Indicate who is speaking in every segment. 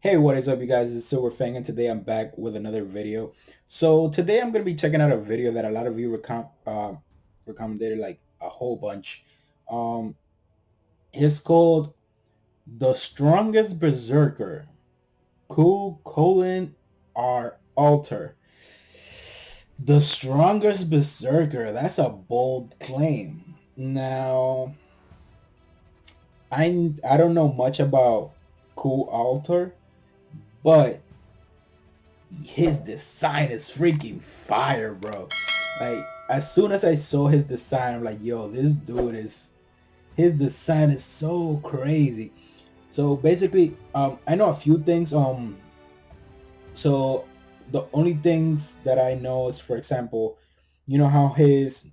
Speaker 1: Hey, what is up, you guys? It's Silver Fang, and today I'm back with another video. So today I'm gonna be checking out a video that a lot of you recommended like a whole bunch. Um, it's called "The Strongest Berserker." Chulainn R. Alter. The strongest berserker. That's a bold claim. Now, I don't know much about Cool Alter, but his design is freaking fire, bro. Like as soon as I saw his design, I'm like, yo, this dude is his design is so crazy. So basically, I know a few things. So the only things that I know is, for example, you know how his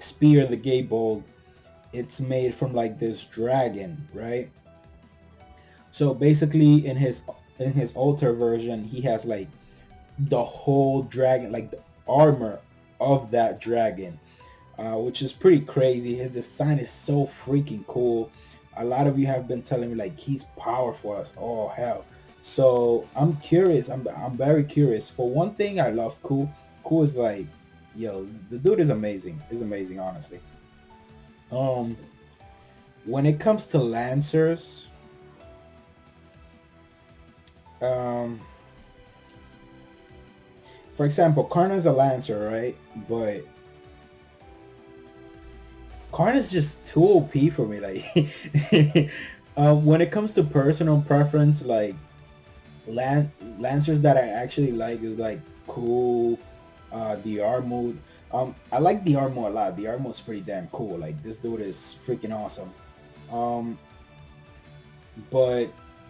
Speaker 1: spear, the Gable, it's made from like this dragon, right? So basically, in his altar version, he has like the whole dragon, like the armor of that dragon, which is pretty crazy. His design is so freaking cool. A lot of you have been telling me like he's powerful as all hell. So I'm curious. I'm very curious. For one thing, I love Cool. Cool is like, yo, the dude is amazing. Is amazing, honestly. Um, when it comes to Lancers, um, for example, Karna's a Lancer, right? But Karn is just too OP for me. Like, when it comes to personal preference, like Lancers that I actually like is like cool, the Armut. I like the Armut a lot. The Armut's pretty damn cool. Like this dude is freaking awesome. Um, but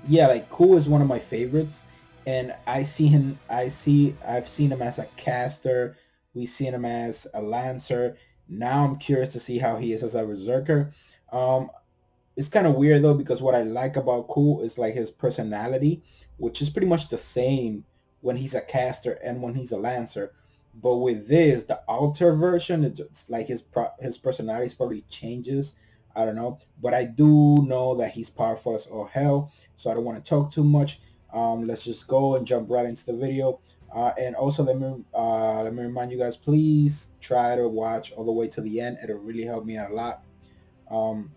Speaker 1: yeah, like cool is one of my favorites, and I've seen him as a caster. We've seen him as a Lancer. Now I'm curious to see how he is as a Berserker. Um, it's kind of weird though, because what I like about Cool is like his personality, which is pretty much the same when he's a caster and when he's a Lancer. But with this, the Alter version, it's just like his personality probably changes. I don't know, but I do know that he's powerful as all hell. So I don't want to talk too much. Let's just go and jump right into the video. And also let me remind you guys, please try to watch all the way to the end. It'll really help me out a lot.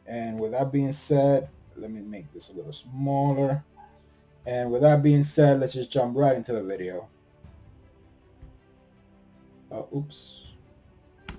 Speaker 1: And with that being said, let me make this a little smaller. And with that being said, let's just jump right into the video. Oops.
Speaker 2: What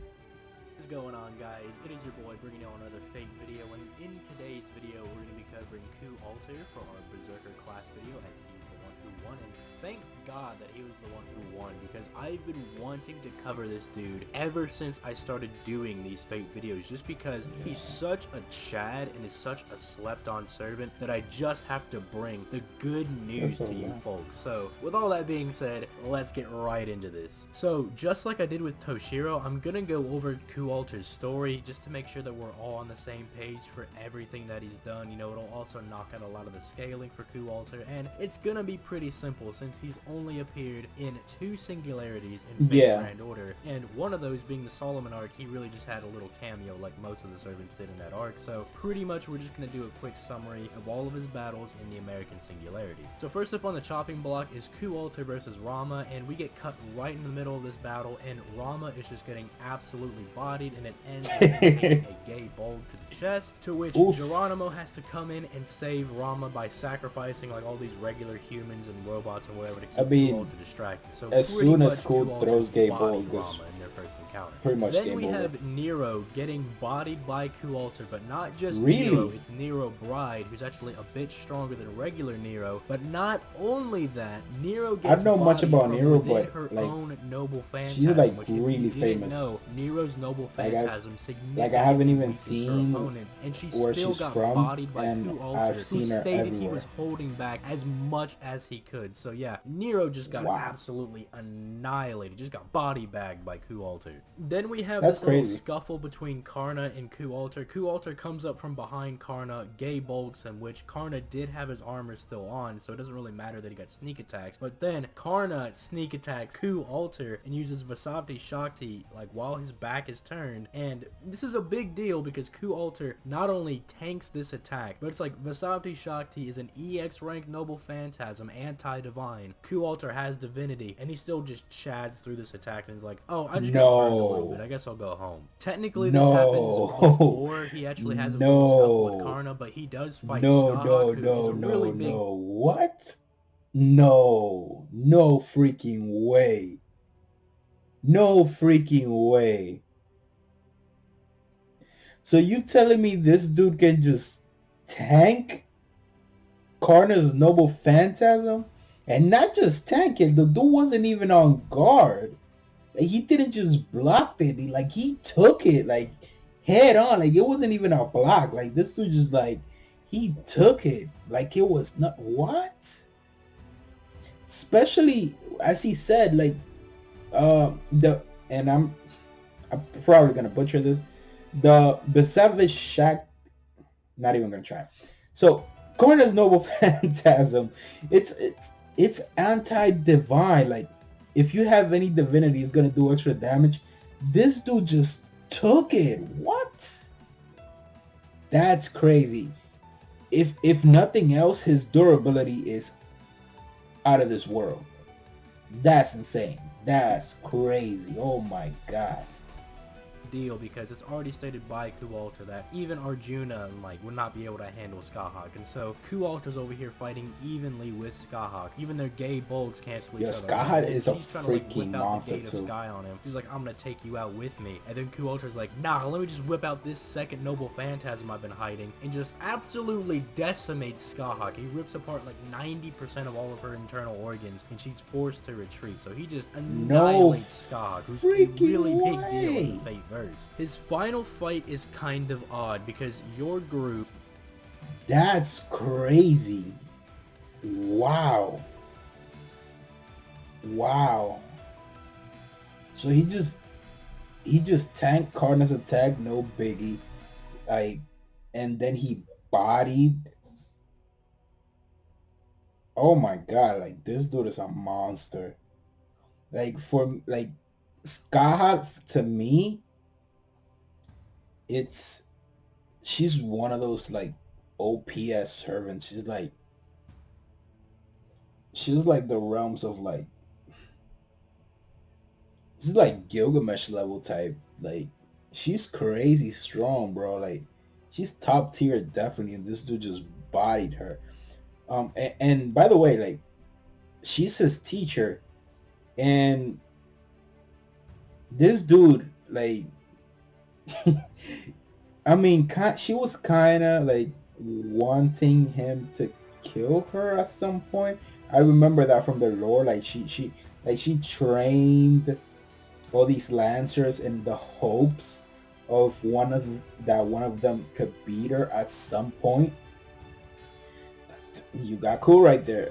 Speaker 2: is going on, guys? It is your boy bringing you another fake video, and in today's video we're going to be covering Ku Alter for our Berserker class video, as he's the one who won, and thank God that he was the one who won, because I've been wanting to cover this dude ever since I started doing these fake videos, just because he's such a Chad and is such a slept-on servant that I just have to bring the good news to you folks. So with all that being said, let's get right into this. So just like I did with Toshiro, I'm gonna go over Ku Alter's story just to make sure that we're all on the same page for everything that he's done. You know, it'll also knock out a lot of the scaling for Ku Alter, and it's gonna be pretty simple since he's only appeared in 2 singularities in Fate Grand Order, and one of those being the Solomon arc. He really just had a little cameo like most of the servants did in that arc. So pretty much we're just gonna do a quick summary of all of his battles in the American Singularity. So first up on the chopping block is Ku Alter versus Rama, and we get cut right in the middle of this battle, and Rama is just getting absolutely bodied, and it ends with him taking a gay bulb to the chest, to which Geronimo has to come in and save Rama by sacrificing like all these regular humans and robots and whatever to keep Ku Alter distracted. So
Speaker 1: as soon as Ku throws gay
Speaker 2: bulb,
Speaker 1: bulb,
Speaker 2: Rama in their first encounter.
Speaker 1: Pretty much
Speaker 2: then we have Nero getting bodied by Ku Alter, but not just
Speaker 1: really?
Speaker 2: Nero, it's Nero Bride, who's actually a bit stronger than regular Nero. But not only that, Nero gets
Speaker 1: I don't know much about Nero, but
Speaker 2: her
Speaker 1: like
Speaker 2: own noble phantasm,
Speaker 1: she's like
Speaker 2: which
Speaker 1: really famous.
Speaker 2: No, Nero's noble phantasm significantly
Speaker 1: like I haven't even seen
Speaker 2: opponents, and she
Speaker 1: where
Speaker 2: still
Speaker 1: she's
Speaker 2: got
Speaker 1: from,
Speaker 2: bodied by
Speaker 1: and
Speaker 2: Ku Alter,
Speaker 1: I've seen
Speaker 2: who
Speaker 1: her
Speaker 2: stated
Speaker 1: everywhere.
Speaker 2: he was holding back as much as he could. So yeah, Nero just got
Speaker 1: Wow,
Speaker 2: absolutely annihilated, just got body bagged by CAREE. Then we have
Speaker 1: that's
Speaker 2: this little
Speaker 1: crazy.
Speaker 2: scuffle between Karna and CAREE. CAREE comes up from behind Karna, gay bulks him, which Karna did have his armor still on, so it doesn't really matter that he got sneak attacks. But then Karna sneak attacks CAREE and uses Vasavti Shakti like while his back is turned, and this is a big deal because CAREE not only tanks this attack, but it's like Vasavti Shakti is an EX ranked noble phantasm, anti-divine. CAREE has divinity, and he still just chads through this attack and is like, oh, I just got burned a little bit, I
Speaker 1: No,
Speaker 2: guess I'll go home. Technically this happens
Speaker 1: no,
Speaker 2: before he actually has his little scuffle with
Speaker 1: no,
Speaker 2: Karna, but he does fight
Speaker 1: no, no,
Speaker 2: Skahak, who is
Speaker 1: no,
Speaker 2: a really
Speaker 1: no,
Speaker 2: big...
Speaker 1: no. What? No, no freaking way. No freaking way. So you telling me this dude can just tank Karna's noble phantasm? And not just tank it, the dude wasn't even on guard. Like, he didn't just block it. He took it like head on. Like, it wasn't even a block. Like, this dude just like, he took it like it was not what? Especially as he said, like the and I'm probably gonna butcher this. The Besavish Shack, not even gonna try. So Corner's noble phantasm, it's anti-divine. Like, if you have any divinity, it's gonna do extra damage. This dude just took it. What? That's crazy. If nothing else, his durability is out of this world. That's insane. That's crazy. Oh my god.
Speaker 2: deal because it's already stated by CAREE that even Arjuna like would not be able to handle Skahak, and so CAREE's over here fighting evenly with Skahak. Even their gay bulks cancel each other.
Speaker 1: Skahak
Speaker 2: And
Speaker 1: is a
Speaker 2: she's trying to like
Speaker 1: freaking
Speaker 2: whip out
Speaker 1: monster
Speaker 2: the gate
Speaker 1: too.
Speaker 2: of Sky on him. She's like, I'm gonna take you out with me. And then CAREE's like, nah, let me just whip out this second noble phantasm I've been hiding and just absolutely decimates Skahak. He rips apart like 90% of all of her internal organs and she's forced to retreat. So he just annihilates Skahak, who's a really big deal in the Fate verse. His final fight is kind of odd because your group...
Speaker 1: That's crazy. Wow. Wow. So he just tanked Cardinal's attack, no biggie. Like, and then he bodied. Oh my god, like this dude is a monster. Like, for like Skaha, to me, she's one of those like OPS servants. She's like the realms of like, she's like Gilgamesh level type. Like, she's crazy strong, bro. Like, she's top tier definitely, and this dude just bodied her. And by the way, like, she's his teacher, and this dude, like, I mean, she was kind of like wanting him to kill her at some point. I remember that from the lore. Like, she trained all these lancers in the hopes of one of them could beat her at some point. You got cool right there.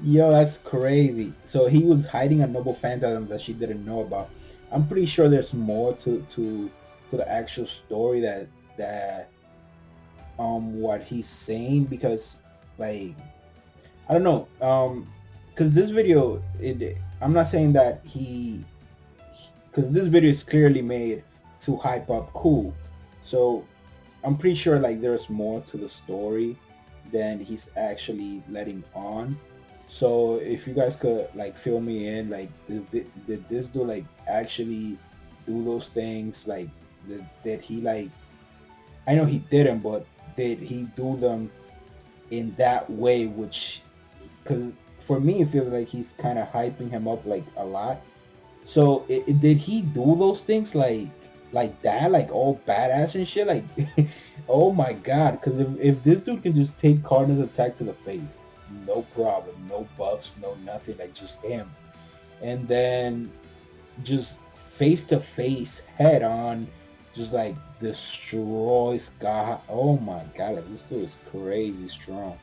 Speaker 1: Yo, that's crazy. So he was hiding a noble phantasm that she didn't know about. I'm pretty sure there's more to the actual story that what he's saying, because like, I don't know, because this video, I'm not saying that because this video is clearly made to hype up Cool. So I'm pretty sure like there's more to the story than he's actually letting on. So if you guys could like fill me in, like, did this dude like actually do those things? Like, did he like? I know he didn't, but did he do them in that way? Which, because for me, it feels like he's kind of hyping him up like a lot. So did he do those things like that, like all badass and shit? Like, oh my god! Because if this dude can just take Cardinal's attack to the face, no problem, no buffs, no nothing, like just him, and then just face to face, head on, just like destroys God. Oh my god! Like, this dude is crazy strong.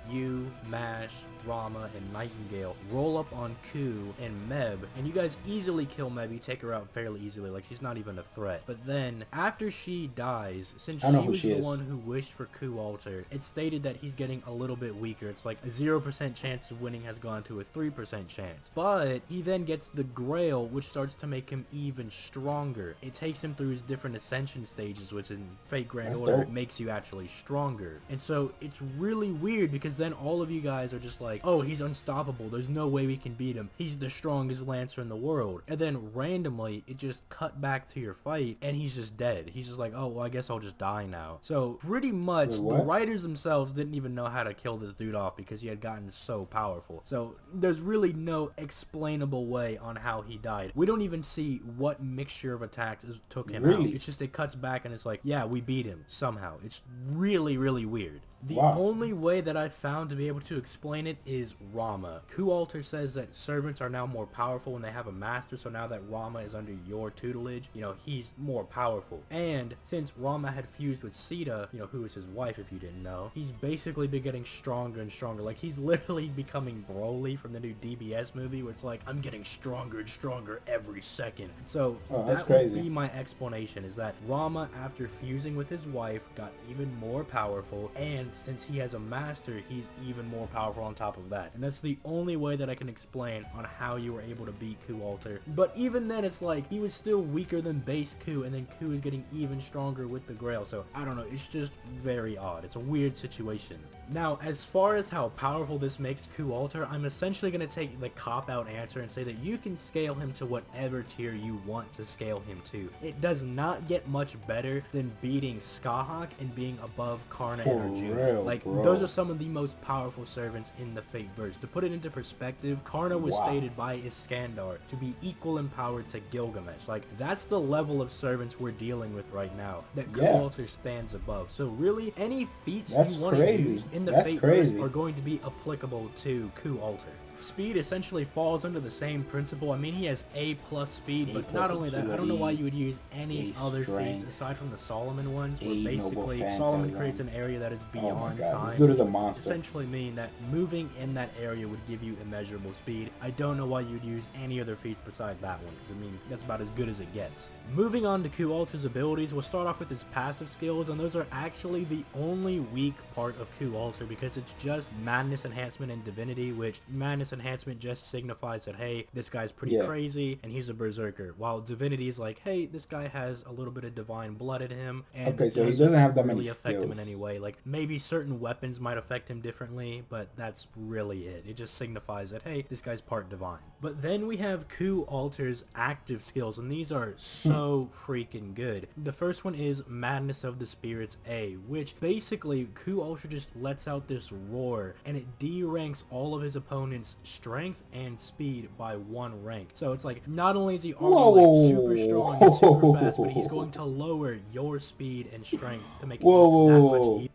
Speaker 2: You mash Rama, and Nightingale roll up on Ku and Meb, and you guys easily kill Meb. You take her out fairly easily, like she's not even a threat. But then, after she dies, since
Speaker 1: I
Speaker 2: she
Speaker 1: know who
Speaker 2: was
Speaker 1: she
Speaker 2: the
Speaker 1: is.
Speaker 2: one who wished for Ku Alter, it's stated that he's getting a little bit weaker. It's like a 0% chance of winning has gone to a 3% chance. But he then gets the Grail, which starts to make him even stronger. It takes him through his different ascension stages, which in Fate Grand
Speaker 1: That's
Speaker 2: Order
Speaker 1: dope.
Speaker 2: makes you actually stronger. And so it's really weird because then all of you guys are just like, oh, he's unstoppable. There's no way we can beat him. He's the strongest Lancer in the world. And then randomly, it just cut back to your fight and he's just dead. He's just like, oh, well, I guess I'll just die now. So pretty much
Speaker 1: Wait,
Speaker 2: the
Speaker 1: what?
Speaker 2: writers themselves didn't even know how to kill this dude off because he had gotten so powerful. So there's really no explainable way on how he died. We don't even see what mixture of attacks took him out.
Speaker 1: Really?
Speaker 2: It's just it cuts back and it's like, yeah, we beat him somehow. It's really, really weird. The
Speaker 1: Wow.
Speaker 2: only way that I've found to be able to explain it is Rama. Ku Alter says that servants are now more powerful when they have a master, so now that Rama is under your tutelage, you know, he's more powerful. And since Rama had fused with Sita, you know, who is his wife if you didn't know, he's basically been getting stronger and stronger. Like, he's literally becoming Broly from the new DBS movie, where it's like, I'm getting stronger and stronger every second. So
Speaker 1: That's
Speaker 2: that would
Speaker 1: crazy.
Speaker 2: be my explanation, is that Rama, after fusing with his wife, got even more powerful, and since he has a master, he's even more powerful on top of that. And that's the only way that I can explain on how you were able to beat Ku Alter. But even then, it's like, he was still weaker than base Ku, and then Ku is getting even stronger with the Grail. So, I don't know, it's just very odd. It's a weird situation. Now, as far as how powerful this makes Ku Alter, I'm essentially going to take the cop-out answer and say that you can scale him to whatever tier you want to scale him to. It does not get much better than beating Skahawk and being above Karna
Speaker 1: For
Speaker 2: and Arjuna.
Speaker 1: real,
Speaker 2: Like,
Speaker 1: bro.
Speaker 2: those are some of the most powerful servants in the Fateverse. To put it into perspective, Karna was
Speaker 1: Wow.
Speaker 2: stated by Iskandar to be equal in power to Gilgamesh. Like, that's the level of servants we're dealing with right now that Ku
Speaker 1: Yeah.
Speaker 2: Alter stands above. So really, any feats
Speaker 1: That's
Speaker 2: you want to
Speaker 1: crazy.
Speaker 2: use in the
Speaker 1: That's
Speaker 2: Fateverse
Speaker 1: crazy.
Speaker 2: are going to be applicable to Ku Alter. Speed essentially falls under the same principle. I mean, he has A+ speed,
Speaker 1: A
Speaker 2: but
Speaker 1: plus
Speaker 2: not only that, I don't know why
Speaker 1: agility,
Speaker 2: you would use any
Speaker 1: A
Speaker 2: other feats
Speaker 1: strength,
Speaker 2: aside from the Solomon ones, where
Speaker 1: A noble
Speaker 2: basically
Speaker 1: phantasm.
Speaker 2: Solomon creates an area that is
Speaker 1: Oh my
Speaker 2: beyond
Speaker 1: god,
Speaker 2: time.
Speaker 1: this dude is a monster.
Speaker 2: Essentially mean that moving in that area would give you immeasurable speed. I don't know why you'd use any other feats beside that one, because I mean, that's about as good as it gets. Moving on to Ku Alter's abilities, we'll start off with his passive skills, and those are actually the only weak part of Ku Alter, because it's just Madness Enhancement and Divinity, which Madness Enhancement just signifies that, hey, this guy's pretty
Speaker 1: Yeah.
Speaker 2: crazy, and he's a berserker, while Divinity is like, hey, this guy has a little bit of divine blood in him, and
Speaker 1: Okay, so he doesn't have that
Speaker 2: really
Speaker 1: many
Speaker 2: affect him in
Speaker 1: skills.
Speaker 2: any way. Like, maybe certain weapons might affect him differently, but that's really it. It just signifies that, hey, this guy's part divine. But then we have Ku Alter's active skills, and these are so freaking good. The first one is Madness of the Spirits A, which basically Ku Alter just lets out this roar, and it D-ranks all of his opponents' strength and speed by 1 rank. So it's like, not only is he already like super strong and super fast, but he's going to lower your speed and strength to make it just that much easier.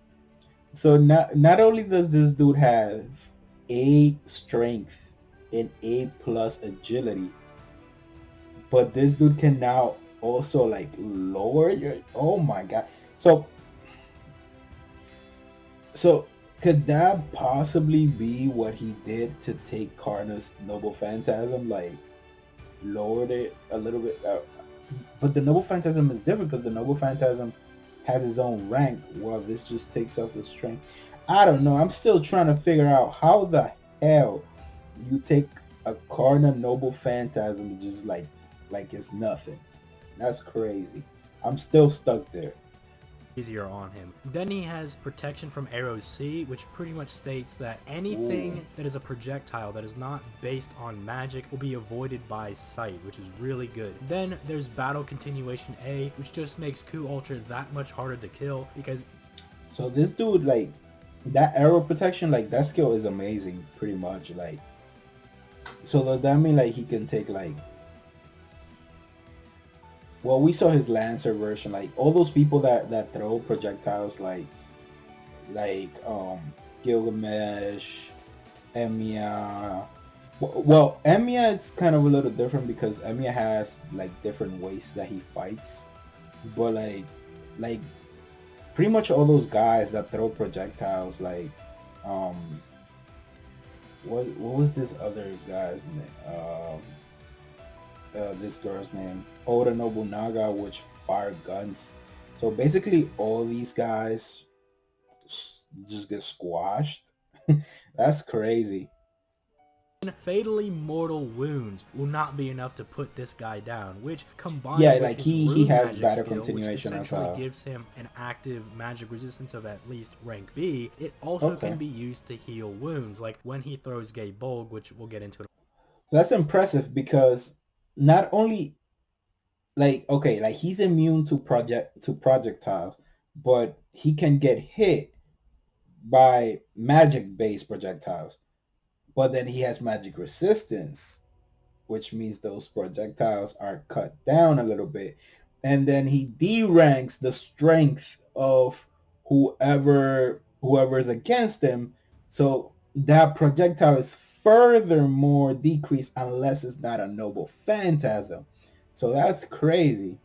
Speaker 1: So not only does this dude have A strength and A+ agility, but this dude can now also like lower your, oh my god. So could that possibly be what he did to take Karna's Noble Phantasm? Like, lowered it a little bit. But the Noble Phantasm is different because the Noble Phantasm has his own rank, while this just takes off the strength. I don't know. I'm still trying to figure out how the hell you take a Karna Noble Phantasm just like it's nothing. That's crazy. I'm still stuck there.
Speaker 2: Easier on him. Then he has Protection from Arrows C, which pretty much states that anything that is a projectile that is not based on magic will be avoided by sight, which is really good. Then there's Battle Continuation A, which just makes Ku Alter that much harder to kill, because
Speaker 1: So this dude, like, that arrow protection, like, that skill is amazing, pretty much. Like, so does that mean like he can take like, well, we saw his Lancer version, like all those people that throw projectiles, like Gilgamesh, Emiya. Well, Emiya, it's kind of a little different because Emiya has like different ways that he fights, but like pretty much all those guys that throw projectiles, what was this other guy's name? This girl's name, Oda Nobunaga, which fired guns. So basically, all these guys just get squashed. That's crazy.
Speaker 2: Fatally mortal wounds will not be enough to put this guy down, which
Speaker 1: Yeah,
Speaker 2: combined with
Speaker 1: like
Speaker 2: his
Speaker 1: he
Speaker 2: rune
Speaker 1: has
Speaker 2: magic
Speaker 1: better
Speaker 2: skill, which
Speaker 1: continuation as
Speaker 2: essentially gives him an active magic resistance of at least rank B, it also
Speaker 1: okay.
Speaker 2: can be used to heal wounds, like when he throws Gay Bolg, which we'll get into.
Speaker 1: So that's impressive because not only like okay, like he's immune to projectiles, but he can get hit by magic based projectiles. But then he has magic resistance, which means those projectiles are cut down a little bit. And then he deranks the strength of whoever is against him. So that projectile is furthermore decreased unless it's not a noble phantasm. So that's crazy.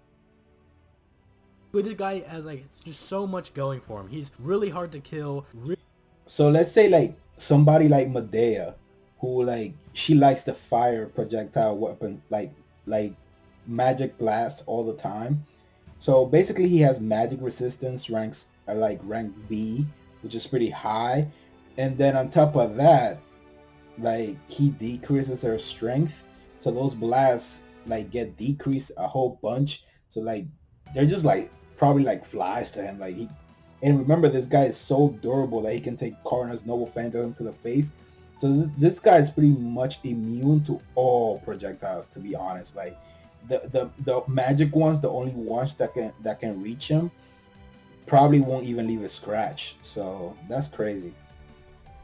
Speaker 2: With this guy has like just so much going for him. He's really hard to kill.
Speaker 1: So let's say like somebody like Medea, who like she likes to fire projectile weapon like magic blast all the time. So basically he has magic resistance ranks are like rank B, which is pretty high. And then on top of that, like he decreases her strength. So those blasts like get decreased a whole bunch. So like they're just like probably like flies to him. Like he and remember this guy is so durable that he can take Karna's Noble Phantasm to the face. So this guy is pretty much immune to all projectiles, to be honest. Like the magic ones, the only ones that can reach him, probably won't even leave a scratch. So that's crazy.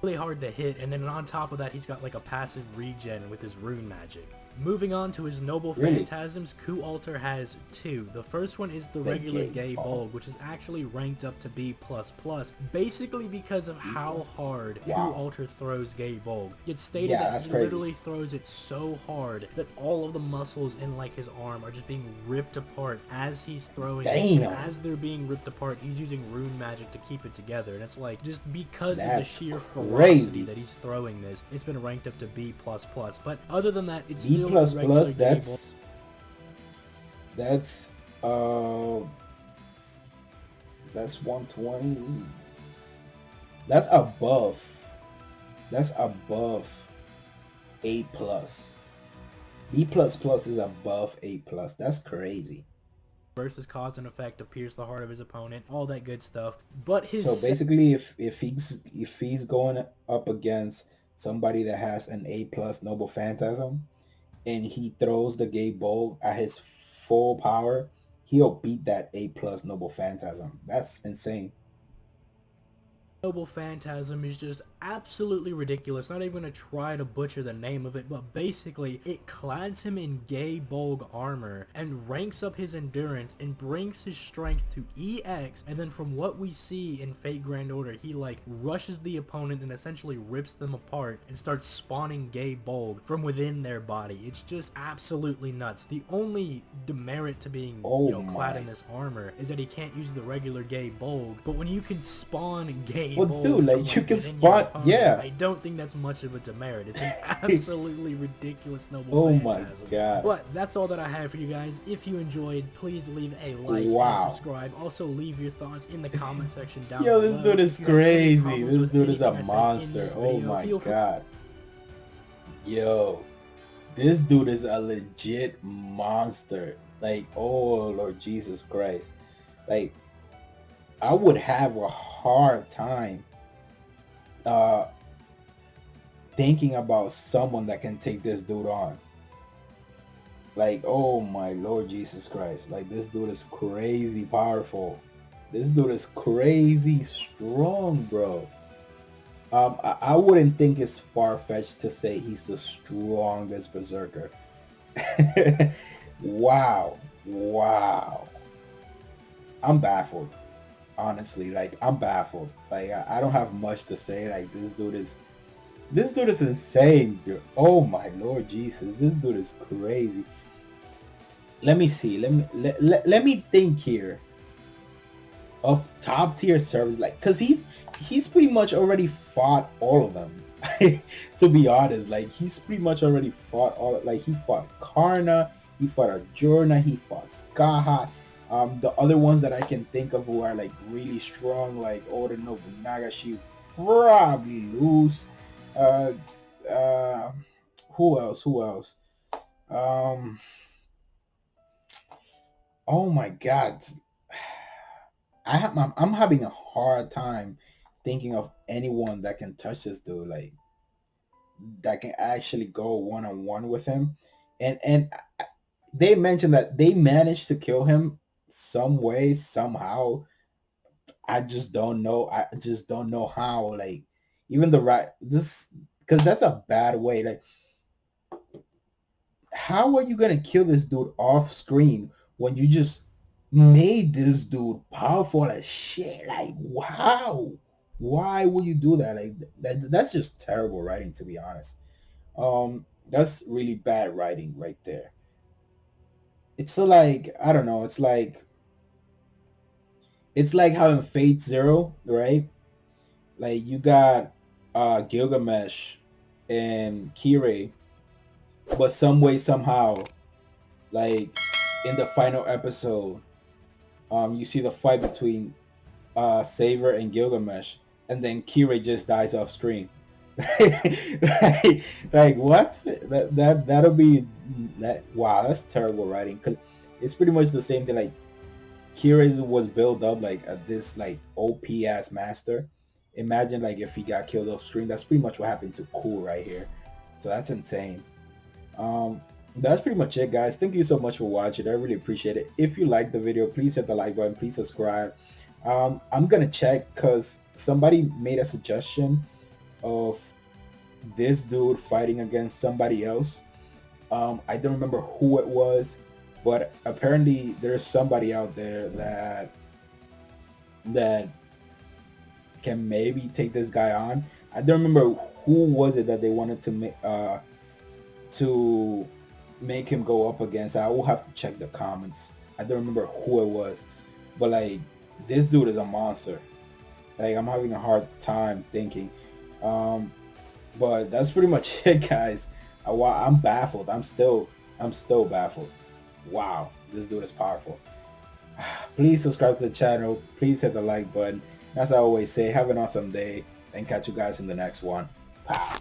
Speaker 2: Really hard to hit, and then on top of that, he's got like a passive regen with his rune magic. Moving on to his noble
Speaker 1: Really?
Speaker 2: phantasms, Ku Alter has two. The first one is the
Speaker 1: The
Speaker 2: regular
Speaker 1: Gay
Speaker 2: Gay
Speaker 1: Bolg.
Speaker 2: Bolg, which is actually ranked up to B++, basically because of how hard
Speaker 1: Wow.
Speaker 2: Ku Alter throws Gay Bolg. It's stated
Speaker 1: Yeah,
Speaker 2: that
Speaker 1: that's
Speaker 2: he
Speaker 1: crazy.
Speaker 2: literally throws it so hard that all of the muscles in like his arm are just being ripped apart as he's throwing it.
Speaker 1: Damn.
Speaker 2: And as they're being ripped apart, he's using rune magic to keep it together. And it's like, just because of the
Speaker 1: That's
Speaker 2: sheer
Speaker 1: crazy.
Speaker 2: ferocity that he's throwing this, it's been ranked up to B++. But other than that, it's
Speaker 1: B++,
Speaker 2: still the regular Gay Bolg.
Speaker 1: that's that's 120. That's above. That's above A plus. B++ is above A plus. That's crazy.
Speaker 2: Versus cause and effect to pierce the heart of his opponent, all that good stuff. But his
Speaker 1: So basically, if he's going up against somebody that has an A plus Noble Phantasm, and he throws the Gay Bolg at his full power, he'll beat that A plus Noble Phantasm. That's insane.
Speaker 2: Noble Phantasm is just absolutely ridiculous. Not even gonna try to butcher the name of it, but basically it clads him in Gay Bolg armor and ranks up his endurance and brings his strength to EX, and then from what we see in Fate Grand Order, he like rushes the opponent and essentially rips them apart and starts spawning Gay Bolg from within their body. It's just absolutely nuts. The only demerit to being clad in this armor is that he can't use the regular Gay Bolg, but when you can spawn Gay
Speaker 1: Well,
Speaker 2: Bolg
Speaker 1: dude, like,
Speaker 2: from,
Speaker 1: you can
Speaker 2: within your
Speaker 1: spot-
Speaker 2: opponent,
Speaker 1: yeah.
Speaker 2: I don't think that's much of a demerit. It's an absolutely ridiculous noble
Speaker 1: Oh my
Speaker 2: phantasm.
Speaker 1: god.
Speaker 2: But that's all that I have for you guys. If you enjoyed, please leave a like
Speaker 1: Wow.
Speaker 2: and subscribe. Also, leave your thoughts in the comment section down
Speaker 1: Yo,
Speaker 2: below.
Speaker 1: this dude is
Speaker 2: If you have any
Speaker 1: crazy.
Speaker 2: problems
Speaker 1: This
Speaker 2: with
Speaker 1: dude is a
Speaker 2: anything I said in
Speaker 1: monster.
Speaker 2: this
Speaker 1: Oh
Speaker 2: video,
Speaker 1: my
Speaker 2: feel free-
Speaker 1: god. Yo, this dude is a legit monster. Like, oh Lord Jesus Christ. Like, I would have a hard time thinking about someone that can take this dude on. Like, oh my Lord Jesus Christ. Like, this dude is crazy powerful. This dude is crazy strong, bro. I wouldn't think it's far-fetched to say he's the strongest berserker. Wow. I'm baffled. Honestly, like, I'm baffled. Like, I don't have much to say. Like, this dude is insane, dude. Oh my Lord Jesus, this dude is crazy. Let me see. Let me think here of top tier servers, like, cause he's pretty much already fought all of them. To be honest, like he's pretty much already fought all. Like he fought Karna, he fought Arjuna, he fought Skaha. The other ones that I can think of who are like really strong, like Oda Nobunaga, she probably lose. Uh, uh, who else? Who else? Um, oh my God, I'm having a hard time thinking of anyone that can touch this dude. Like that can actually go one on one with him, and they mentioned that they managed to kill him some way somehow. I just don't know. I just don't know how. Like even the right this because that's a bad way. Like how are you gonna kill this dude off screen when you just made this dude powerful as shit? Like wow. Why would you do that? Like that's just terrible writing, to be honest. That's really bad writing right there. It's so like I don't know. It's like having Fate Zero, right? Like you got Gilgamesh and CAREE, but some way somehow, like in the final episode, you see the fight between Saber and Gilgamesh, and then CAREE just dies off screen. like what? That'll be that. Wow, that's terrible writing. Because it's pretty much the same thing. Like Kira was built up like this like OP ass master. Imagine like if he got killed off screen. That's pretty much what happened to Cool right here. So that's insane. Um, that's pretty much it, guys. Thank you so much for watching. I really appreciate it. If you like the video, please hit the like button. Please subscribe. I'm gonna check because somebody made a suggestion of this dude fighting against somebody else. I don't remember who it was, but apparently there's somebody out there that can maybe take this guy on. I don't remember who was it that they wanted to make him go up against. I will have to check the comments. I don't remember who it was, but like this dude is a monster. Like I'm having a hard time thinking. Um, but that's pretty much it, guys. I'm baffled. I'm still baffled. Wow, this dude is powerful. Please subscribe to the channel. Please hit the like button. As I always say, have an awesome day and catch you guys in the next one. Pow.